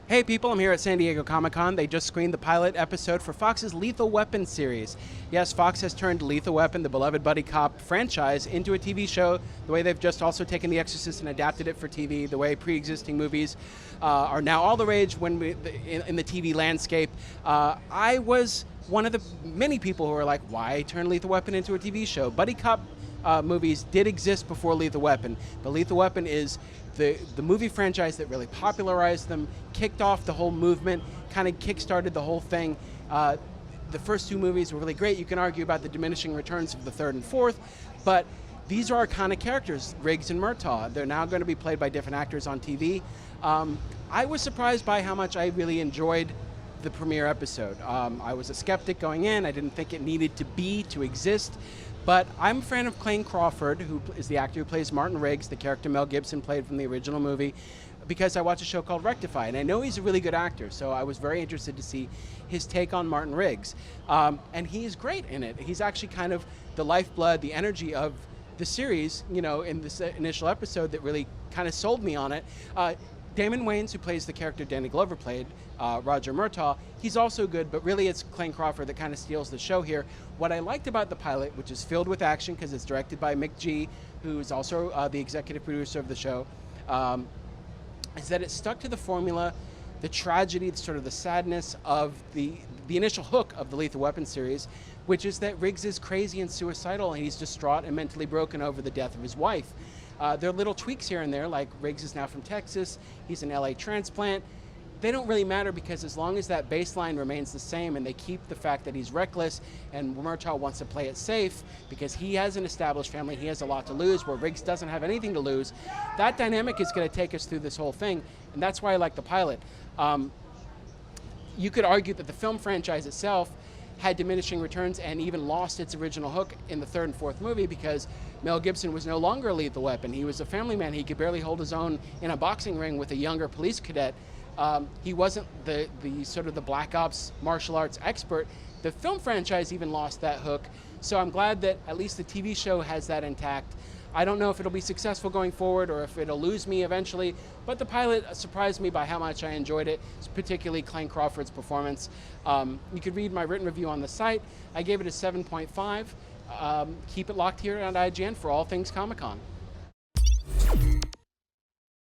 Hey people, I'm here at San Diego Comic-Con. They just screened the pilot episode for Fox's Lethal Weapon series. Yes, Fox has turned Lethal Weapon, the beloved buddy cop franchise, into a TV show, the way they've just also taken The Exorcist and adapted it for TV, the way pre-existing movies are now all the rage in the TV landscape. I was one of the many people who were like, why turn Lethal Weapon into a TV show? Buddy cop movies did exist before Lethal Weapon, but Lethal Weapon is the movie franchise that really popularized them, kicked off the whole movement, kind of kick-started the whole thing. The first two movies were really great. You can argue about the diminishing returns of the third and fourth, but these are iconic characters, Riggs and Murtaugh. They're now going to be played by different actors on TV. I was surprised by how much I really enjoyed the premiere episode. I was a skeptic going in. I didn't think it needed to exist. But I'm a fan of Clayne Crawford, who is the actor who plays Martin Riggs, the character Mel Gibson played from the original movie, because I watched a show called Rectify, and I know he's a really good actor, so I was very interested to see his take on Martin Riggs. And he is great in it. He's actually kind of the lifeblood, the energy of the series, you know, in this initial episode that really kind of sold me on it. Damon Wayans, who plays the character Danny Glover played, Roger Murtaugh, he's also good, but really it's Clayne Crawford that kind of steals the show here. What I liked about the pilot, which is filled with action because it's directed by Mick G, who is also the executive producer of the show, is that it stuck to the formula, the tragedy, sort of the sadness of the initial hook of the Lethal Weapon series, which is that Riggs is crazy and suicidal, and he's distraught and mentally broken over the death of his wife. There are little tweaks here and there, like Riggs is now from Texas, he's an LA transplant. They don't really matter because as long as that baseline remains the same and they keep the fact that he's reckless and Murtaugh wants to play it safe because he has an established family, he has a lot to lose, where Riggs doesn't have anything to lose, that dynamic is going to take us through this whole thing, and that's why I like the pilot. You could argue that the film franchise itself had diminishing returns and even lost its original hook in the third and fourth movie because Mel Gibson was no longer a lethal weapon. He was a family man. He could barely hold his own in a boxing ring with a younger police cadet. He wasn't the sort of the black ops martial arts expert. The film franchise even lost that hook. So I'm glad that at least the TV show has that intact. I don't know if it'll be successful going forward or if it'll lose me eventually, but the pilot surprised me by how much I enjoyed it, particularly Clayne Crawford's performance. You could read my written review on the site. I gave it a 7.5. Keep it locked here at IGN for all things Comic-Con.